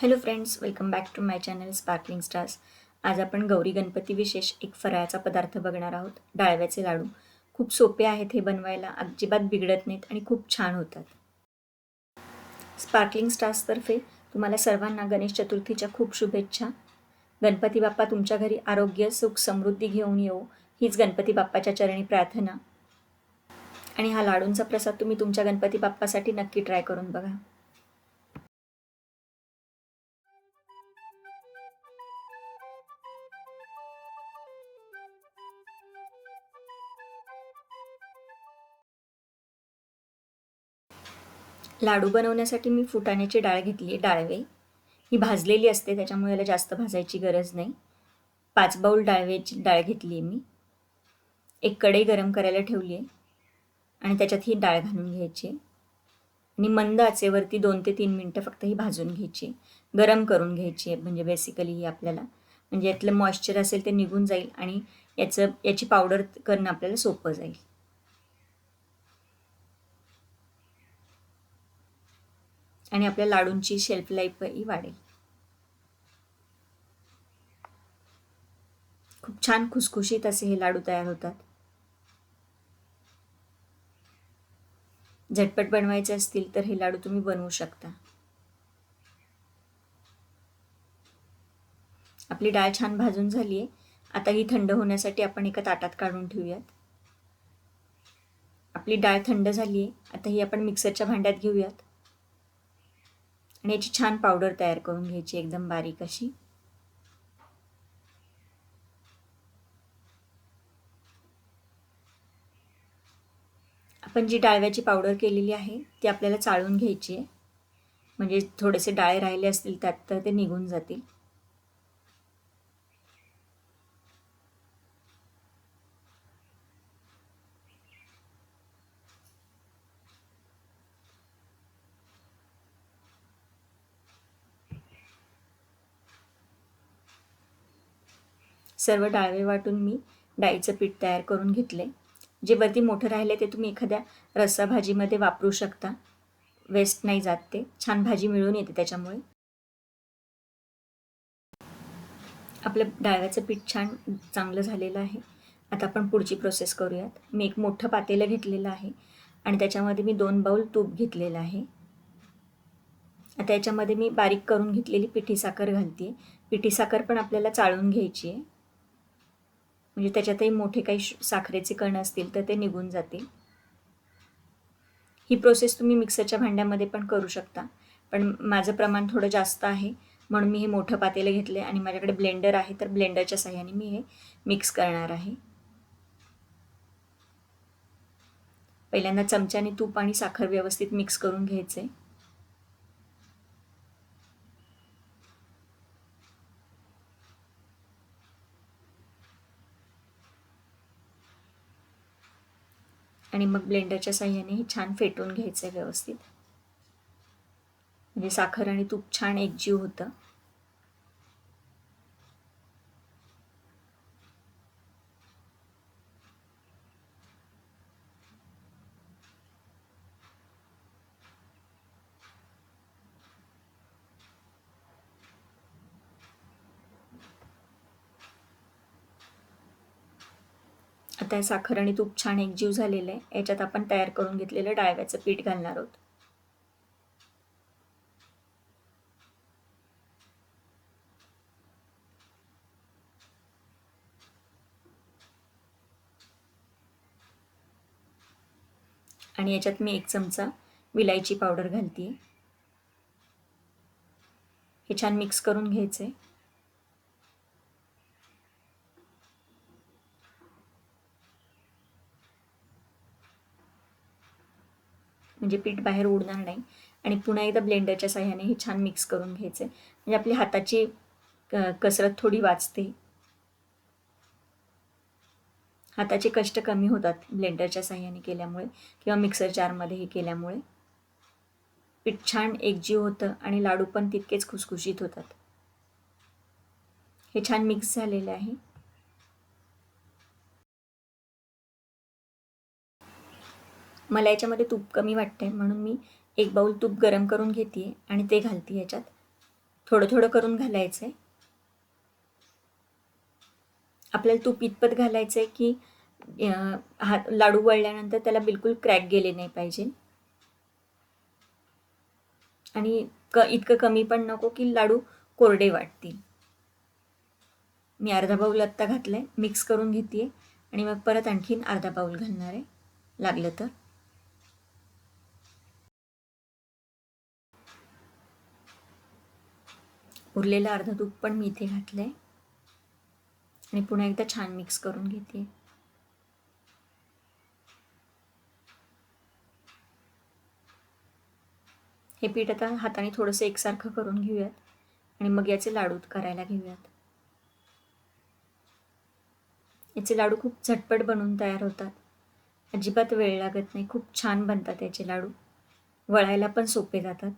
Hello friends, welcome back to my channel sparkling stars. आज आपण गौरी गणपती विशेष एक फराळाचा पदार्थ बघणार आहोत, डाळव्याचे लाडू. खूप सोपे आहेत हे बनवायला, अजिबात बिघडत नाहीत आणि खूप छान होतात. स्पार्कलिंग स्टार्सतर्फे तुम्हाला सर्वांना गणेश चतुर्थीच्या खूप शुभेच्छा. गणपती बाप्पा तुमच्या घरी आरोग्य, सुख, समृद्धी घेऊन येवो, हीच गणपती बाप्पाच्या चरणी प्रार्थना. आणि हा लाडूंचा प्रसाद तुम्ही तुमच्या गणपती बाप्पासाठी नक्की ट्राय करून बघा. लाडू बनवण्यासाठी मी फुटाण्याची डाळ घेतली आहे, डाळवे. ही भाजलेली असते, त्याच्यामुळे याला जास्त भाजायची गरज नाही. 5 बाउल डाळवेची डाळ घेतली आहे मी. एक कढई गरम करायला ठेवली आहे आणि त्याच्यात ही डाळ घालून घ्यायची आहे आणि मंद आचेवरती 2 ते 3 मिनटं फक्त ही भाजून घ्यायची आहे. गरम करून घ्यायची आहे, म्हणजे बेसिकली ही आपल्याला म्हणजे यातलं मॉइश्चर असेल ते निघून जाईल आणि याची पावडर करणं आपल्याला सोपं जाईल. आणि आपल्या लाडूंची शेल्फ लाईफही वाढेल. खूप छान खुसखुशीत असे हे लाडू तयार होतात. झटपट बनवायचे असतील तर हे लाडू तुम्ही बनवू शकता. आपली डाळ छान भाजून झाली आहे. आता ही थंड होण्यासाठी आपण एका ताटात काढून ठेवूयात. आपली डाळ थंड झाली आहे. आता ही आपण मिक्सरच्या भांड्यात घेऊयात आणि याची छान पावडर तयार करून घ्यायची, एकदम बारीक अशी. आपण जी डाळव्याची पावडर केलेली आहे ती आपल्याला चाळून घ्यायची आहे, म्हणजे थोडेसे डाळे राहिले असतील त्यात तर ते निघून जातील. सर्व डाळवे वाटून मी डाळीचं पीठ तयार करून घेतले. जे वरती मोठं राहिले ते तुम्ही एखाद्या रस्सा भाजीमध्ये वापरू शकता. वेस्ट नाही जात, ते छान भाजी मिळून येते त्याच्यामुळे. आपलं डाळव्याचं पीठ छान चांगलं झालेलं आहे. आता आपण पुढची प्रोसेस करूयात. मी एक मोठं पातेलं घेतलेलं आहे आणि त्याच्यामध्ये मी 2 बाउल तूप घेतलेलं आहे. आता याच्यामध्ये मी बारीक करून घेतलेली पिठी साखर घालते. पिठी साखर पण आपल्याला चाळून घ्यायची आहे, म्हणजे त्याच्यातही मोठे काही साखरेचे कण असतील तर ते निघून जातील. ही प्रोसेस तुम्ही मिक्सरच्या भांड्यामध्ये पण करू शकता, पण माझं प्रमाण थोडं जास्त आहे म्हणून मी हे मोठं पातेलं घेतले आणि माझ्याकडे ब्लेंडर आहे, तर ब्लेंडरच्या साहाय्याने मी हे मिक्स करणार आहे. पहिल्यांदा चमच्याने तूप आणि साखर व्यवस्थित मिक्स करून घ्यायचे. आणि मग ब्लेंडरच्या साहाय्याने हे छान फेटून घ्यायचं आहे व्यवस्थित, म्हणजे साखर आणि तूप छान एकजीव होतं. आता साखर आणि तूप छान एकजीव झालेलं आहे. याच्यात आपण तयार करून घेतलेलं डाळव्याचं पीठ घालणार आहोत. आणि याच्यात मी 1 चमचा विलायची पावडर घालते. हे छान मिक्स करून घ्यायचे. म्हणजे पीठ बाहेर उडणार नाही. आणि पुन्हा एकदा ब्लेंडरच्या साहाय्याने हे छान मिक्स करून घ्यायचे, म्हणजे आपली हाताची कसरत थोडी वाचते. हाताचे कष्ट कमी होतात ब्लेंडरच्या साहाय्याने केल्यामुळे किंवा मिक्सर जारमध्ये हे केल्यामुळे. पीठ छान एकजीव होतं आणि लाडू पण तितकेच खुसखुशीत होतात. हे छान मिक्स झालेले आहे. मला याच्यामध्ये तूप कमी वाटते म्हणून मी 1 बाउल तूप गरम करून घेते आणि ते घालते याच्यात. थोडं थोडं करून घालायचं आहे. आपल्याला तूप इतपत घालायचं आहे की लाडू वळल्यानंतर त्याला बिलकुल क्रॅक गेले नाही पाहिजे. आणि इतकं कमी पण नको की लाडू कोरडे वाटतील. मी अर्धा बाऊल आत्ता घातलं आहे, मिक्स करून घेते आणि मग परत आणखीन अर्धा बाऊल घालणार आहे लागलं तर. उरलेलं अर्धं तूप पण मी इथे घातलं आहे आणि पुन्हा एकदा छान मिक्स करून घेते. हे पीठ आता हाताने थोडंसं एकसारखं करून घेऊयात आणि मग याचे लाडू करायला घेऊयात. याचे लाडू खूप झटपट बनवून तयार होतात. अजिबात वेळ लागत नाही. खूप छान बनतात याचे लाडू. वळायला पण सोपे जातात.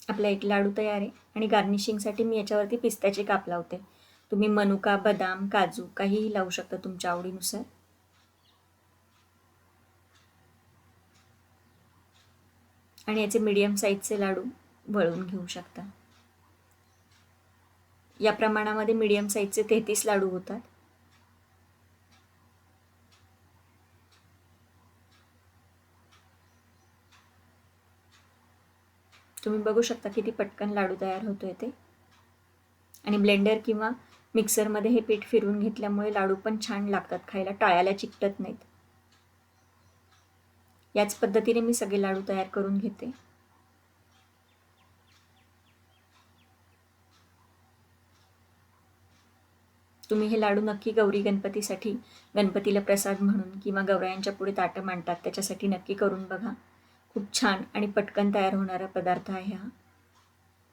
आपला एक लाडू तयार आहे आणि गार्निशिंगसाठी मी याच्यावरती पिस्त्याचे काप लावते. तुम्ही मनुका, बदाम, काजू काहीही लावू शकता तुमच्या आवडीनुसार. आणि याचे मीडियम साईजचे लाडू वळून घेऊ शकता. या प्रमाणामध्ये मीडियम साईजचे 33 लाडू होतात. तुम्ही बघू शकता किती पटकन लाडू तयार होतोय ते. आणि ब्लेंडर किंवा मिक्सरमध्ये हे पीठ फिरवून घेतल्यामुळे लाडू पण छान लागतात खायला, टाळ्याला चिकटत नाहीत. याच पद्धतीने मी सगळे लाडू तयार करून घेते. तुम्ही हे लाडू नक्की गौरी गणपतीसाठी, गणपतीला प्रसाद म्हणून किंवा गौरायांच्या पुढे ताटं मांडतात त्याच्यासाठी नक्की करून बघा. खूप छान आणि पटकन तयार होणारा पदार्थ आहे हा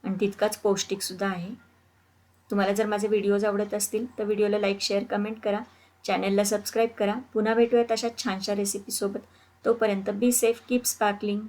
आणि तितकाच पौष्टिकसुद्धा आहे. तुम्हाला जर माझे व्हिडिओज आवडत असतील तर व्हिडिओला लाईक, शेअर, कमेंट करा. चॅनलला सबस्क्राईब करा. पुन्हा भेटूयात अशा छानशा रेसिपीसोबत. तोपर्यंत बी सेफ, कीप स्पार्कलिंग.